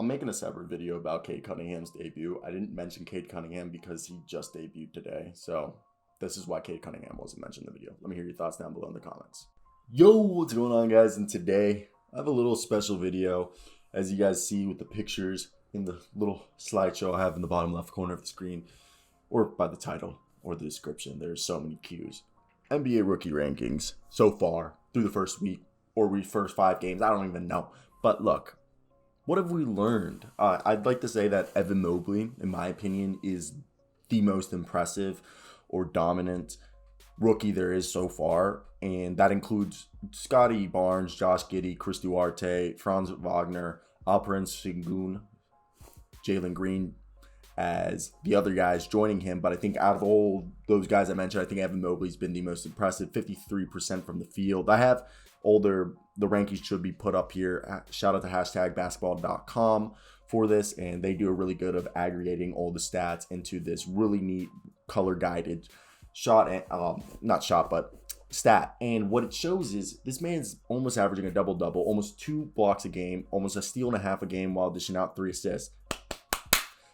I'm making a separate video about Cade Cunningham's debut. I didn't mention Cade Cunningham because he just debuted today. So this is why Cade Cunningham wasn't mentioned in the video. Let me hear your thoughts down below in the comments. Yo, what's going on, guys? And today I have a little special video, as you guys see with the pictures in the little slideshow I have in the bottom left corner of the screen, or by the title or the description. There's so many cues. NBA rookie rankings so far through the first week or first 5 games. I don't even know. But look, what have we learned? I'd like to say that Evan Mobley, in my opinion, is the most impressive or dominant rookie there is so far. And that includes Scottie Barnes, Josh Giddey, Chris Duarte, Franz Wagner, Alperen Sengun, Jalen Green as the other guys joining him. But I think out of all those guys I mentioned, I think Evan Mobley's been the most impressive, 53% from the field. I have the rankings should be put up here. Shout out to #basketball.com for this, and they do a really good of aggregating all the stats into this really neat color guided stat. And what it shows is this man's almost averaging a double-double, almost 2 blocks a game, almost a steal and a half a game while dishing out 3 assists.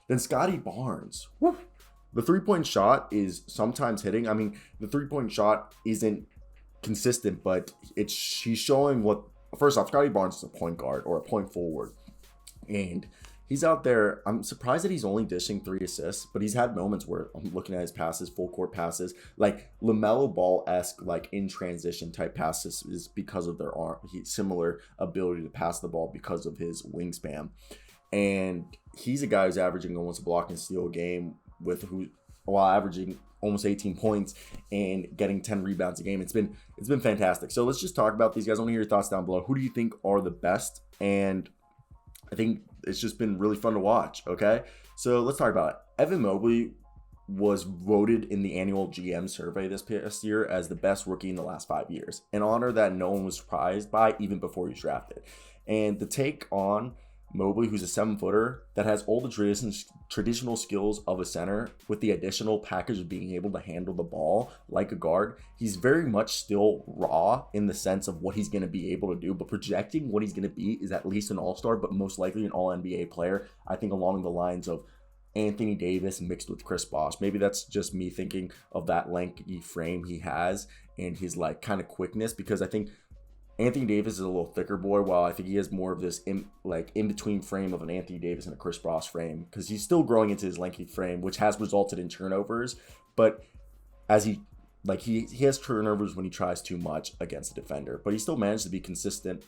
Then Scotty Barnes, the 3-point shot is sometimes hitting. I mean, the 3-point shot isn't consistent, but he's showing what. First off, Scottie Barnes is a point guard or a point forward, and he's out there. I'm surprised that he's only dishing 3 assists, but he's had moments where I'm looking at his passes, full court passes, like LaMelo Ball-esque, like in transition type passes, is because of their similar ability to pass the ball because of his wingspan. And he's a guy who's averaging almost a block and steal a game while averaging almost 18 points and getting 10 rebounds a game. It's been fantastic. So let's just talk about these guys. I want to hear your thoughts down below. Who do you think are the best? And I think it's just been really fun to watch. Okay, so let's talk about it. Evan Mobley was voted in the annual GM survey this past year as the best rookie in the last 5 years, an honor that no one was surprised by even before he was drafted. And the take on Mobley, who's a 7-footer that has all the traditional skills of a center with the additional package of being able to handle the ball like a guard. He's very much still raw in the sense of what he's going to be able to do, but projecting what he's going to be is at least an all-star, but most likely an all-NBA player. I think along the lines of Anthony Davis mixed with Chris Bosh. Maybe that's just me thinking of that lanky frame he has and his like kind of quickness, because I think Anthony Davis is a little thicker boy, while I think he has more of this in-between frame of an Anthony Davis and a Chris Bosh frame, because he's still growing into his lengthy frame, which has resulted in turnovers. But as he has turnovers when he tries too much against a defender, but he still managed to be consistent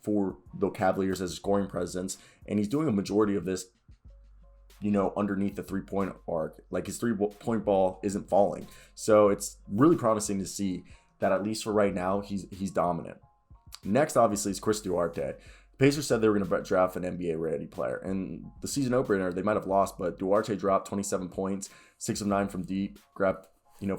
for the Cavaliers as a scoring presence, and he's doing a majority of this, underneath the 3-point arc. Like his 3-point ball isn't falling, so it's really promising to see that at least for right now he's dominant. Next, obviously, is Chris Duarte. The Pacers said they were going to draft an NBA-ready player. And the season opener, they might have lost, but Duarte dropped 27 points, 6 of 9 from deep, grabbed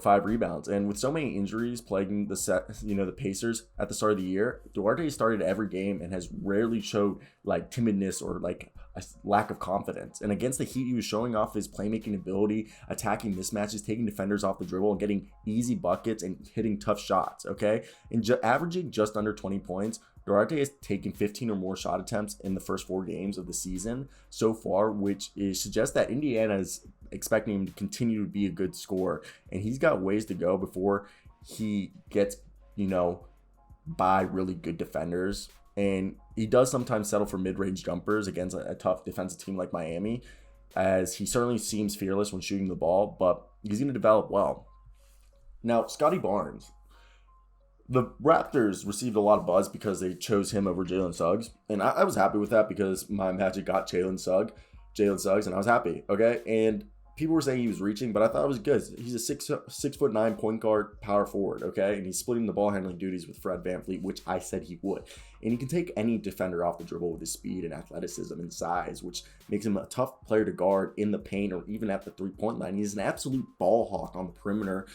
5 rebounds. And with so many injuries plaguing the Pacers at the start of the year, Duarte started every game and has rarely showed like timidness or like a lack of confidence. And against the Heat, he was showing off his playmaking ability, attacking mismatches, taking defenders off the dribble, and getting easy buckets and hitting tough shots. Okay, and averaging just under 20 points. Duarte has taken 15 or more shot attempts in the first 4 games of the season so far, which suggests that Indiana is expecting him to continue to be a good scorer, and he's got ways to go before he gets, by really good defenders. And he does sometimes settle for mid-range jumpers against a tough defensive team like Miami, as he certainly seems fearless when shooting the ball, but he's going to develop well. Now, Scotty Barnes. The Raptors received a lot of buzz because they chose him over Jalen Suggs, and I was happy with that because my Magic got Jalen Suggs, and I was happy, okay? And people were saying he was reaching, but I thought it was good. He's a 6'9" point guard, power forward, okay? And he's splitting the ball handling duties with Fred VanVleet, which I said he would. And he can take any defender off the dribble with his speed and athleticism and size, which makes him a tough player to guard in the paint or even at the 3-point line. He's an absolute ball hawk on the perimeter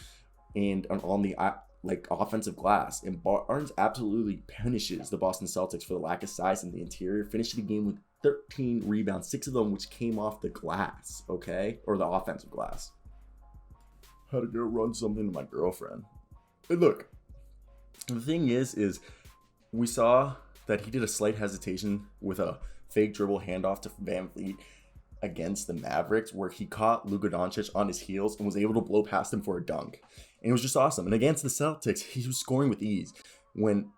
and on the offensive glass, and Barnes absolutely punishes the Boston Celtics for the lack of size in the interior, finishing the game with 13 rebounds, 6 of them which came off the glass, okay, or the offensive glass. Had to go run something to my girlfriend. Hey, look, the thing is we saw that he did a slight hesitation with a fake dribble handoff to Van Vliet against the Mavericks where he caught Luka Doncic on his heels and was able to blow past him for a dunk. And it was just awesome. And against the Celtics, he was scoring with ease. When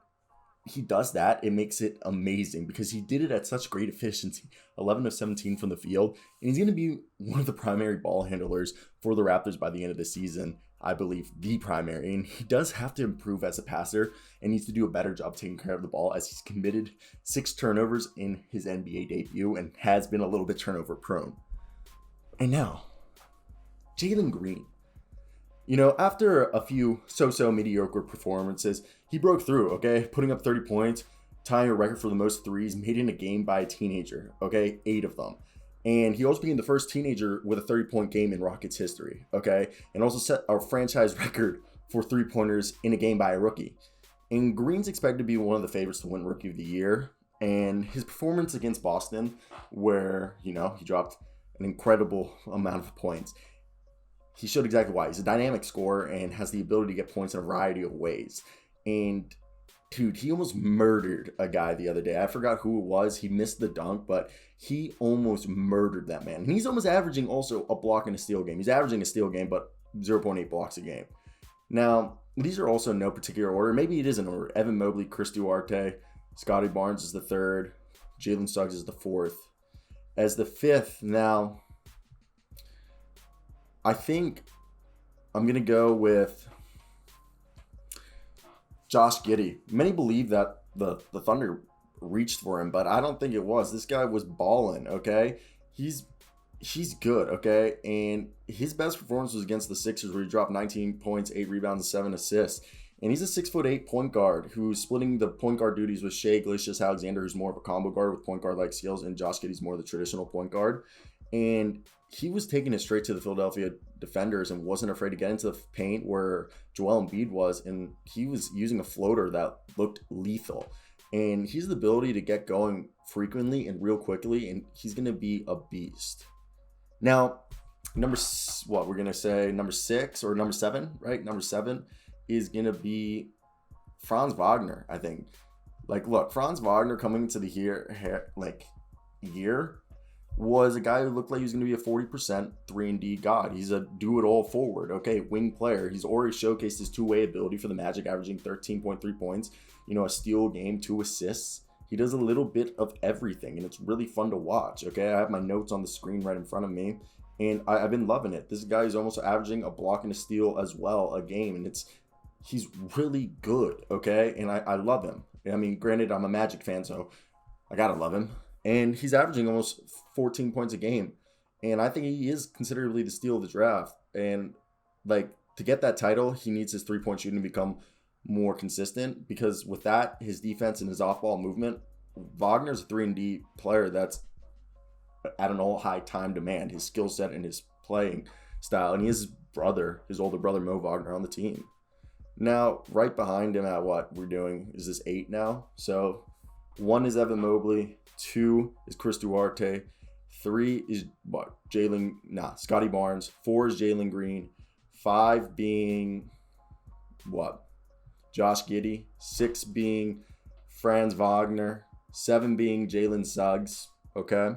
he does that, it makes it amazing because he did it at such great efficiency. 11 of 17 from the field. And he's going to be one of the primary ball handlers for the Raptors by the end of the season. I believe the primary. And he does have to improve as a passer and needs to do a better job taking care of the ball as he's committed 6 turnovers in his NBA debut and has been a little bit turnover prone. And now, Jalen Green. You know, after a few so-so mediocre performances, he broke through, okay? Putting up 30 points, tying a record for the most threes made in a game by a teenager, okay? 8 of them. And he also became the first teenager with a 30-point game in Rockets history, okay? And also set our franchise record for 3-pointers in a game by a rookie. And Green's expected to be one of the favorites to win Rookie of the Year. And his performance against Boston, where, you know, he dropped an incredible amount of points, he showed exactly why. He's a dynamic scorer and has the ability to get points in a variety of ways. And, dude, he almost murdered a guy the other day. I forgot who it was. He missed the dunk, but he almost murdered that man. And he's almost averaging also a block and a steal game. He's averaging a steal game, but 0.8 blocks a game. Now, these are also in no particular order. Maybe it is in order. Evan Mobley, Chris Duarte, Scottie Barnes is the 3rd. Jalen Suggs is the 4th. As the 5th, now, I think I'm going to go with Josh Giddey. Many believe that the Thunder reached for him, but I don't think it was. This guy was balling, okay? He's good, okay? And his best performance was against the Sixers where he dropped 19 points, 8 rebounds, and 7 assists. And he's a 6'8" point guard who's splitting the point guard duties with Shai Gilgeous-Alexander, who's more of a combo guard with point guard-like skills, and Josh Giddey's more the traditional point guard. And he was taking it straight to the Philadelphia defenders and wasn't afraid to get into the paint where Joel Embiid was, and he was using a floater that looked lethal. And he's the ability to get going frequently and real quickly, and he's going to be a beast. Now, number 6 or number 7, right? Number 7 is going to be Franz Wagner, I think. Like, look, Franz Wagner coming into the year was a guy who looked like he was going to be a 40% 3-and-D god. He's a do-it-all forward, okay, wing player. He's already showcased his two-way ability for the Magic, averaging 13.3 points, you know, a steal a game, 2 assists. He does a little bit of everything, and it's really fun to watch, okay? I have my notes on the screen right in front of me, and I've been loving it. This guy is almost averaging a block and a steal as well a game, and he's really good, okay? And I love him. I mean, granted, I'm a Magic fan, so I gotta love him. And he's averaging almost 14 points a game. And I think he is considerably the steal of the draft. And, like, to get that title, he needs his 3-point shooting to become more consistent. Because with that, his defense and his off-ball movement, Wagner's a 3-and-D player that's at an all-high time demand. His skill set and his playing style. And he has his older brother, Mo Wagner, on the team. Now, right behind him at what we're doing is this 8 now. So, 1 is Evan Mobley. 2 is Chris Duarte. 3 is Scotty Barnes. 4 is Jalen Green. 5 being Josh Giddey. 6 being Franz Wagner. 7 being Jalen Suggs. Okay.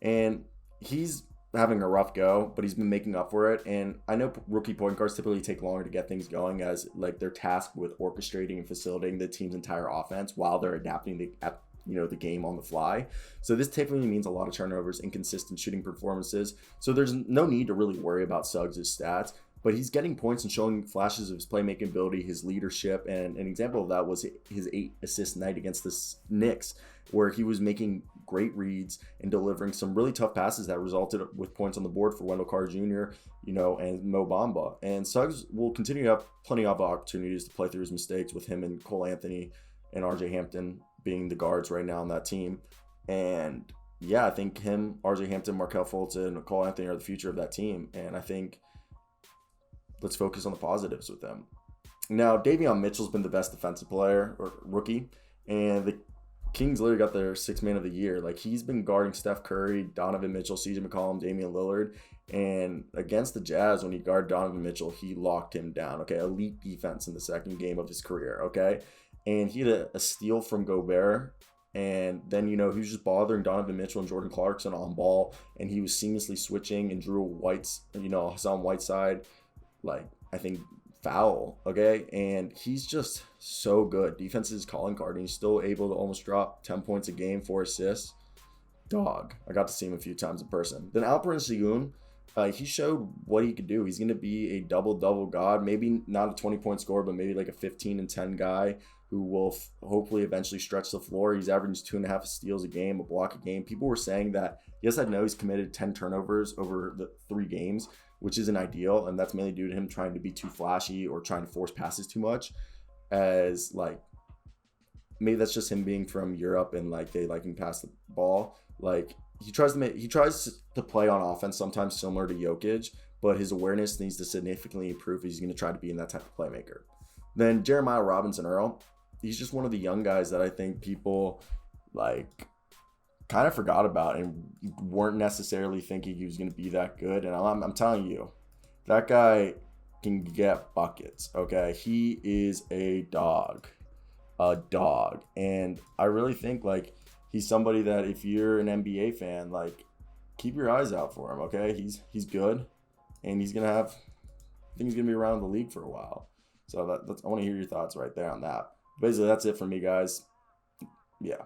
And he's having a rough go, but he's been making up for it. And I know rookie point guards typically take longer to get things going as like they're tasked with orchestrating and facilitating the team's entire offense while they're adapting the game on the fly. So this typically means a lot of turnovers, inconsistent shooting performances. So there's no need to really worry about Suggs' stats, but he's getting points and showing flashes of his playmaking ability, his leadership, and an example of that was his 8-assist night against the Knicks, where he was making great reads and delivering some really tough passes that resulted with points on the board for Wendell Carter Jr., and Mo Bamba. And Suggs will continue to have plenty of opportunities to play through his mistakes with him and Cole Anthony and RJ Hampton being the guards right now on that team. And yeah, I think him, RJ Hampton, Markelle Fultz, and Cole Anthony are the future of that team. And I think let's focus on the positives with them. Now, Davion Mitchell's been the best defensive player or rookie, and the Kings literally got their 6th man of the year. Like, he's been guarding Steph Curry, Donovan Mitchell, CJ McCollum, Damian Lillard. And against the Jazz, when he guarded Donovan Mitchell, he locked him down. Okay, elite defense in the second game of his career. Okay, and he had a steal from Gobert And then, he was just bothering Donovan Mitchell and Jordan Clarkson on ball, and he was seamlessly switching and drew Hassan Whiteside, I think, foul, okay? And he's just so good. Defense is calling card, and he's still able to almost drop 10 points a game, 4 assists. Dog. I got to see him a few times in person. Then Alperen Sengun, he showed what he could do. He's going to be a double-double god. Maybe not a 20-point scorer, but maybe like a 15-10 guy who will hopefully eventually stretch the floor. He's averaging 2.5 steals a game, a block a game. People were saying that, yes, I know he's committed 10 turnovers over the 3 games, which isn't ideal, and that's mainly due to him trying to be too flashy or trying to force passes too much, as maybe that's just him being from Europe and they like him pass the ball. He tries to play on offense sometimes similar to Jokic, but his awareness needs to significantly improve if he's going to try to be in that type of playmaker. Then Jeremiah Robinson-Earl, he's just one of the young guys that I think people kind of forgot about and weren't necessarily thinking he was going to be that good. And I'm telling you, that guy can get buckets, okay? He is a dog. And I really think, he's somebody that if you're an NBA fan, keep your eyes out for him, okay? He's good, and he's going to I think he's going to be around the league for a while. So that's I want to hear your thoughts right there on that. Basically, that's it for me, guys. Yeah.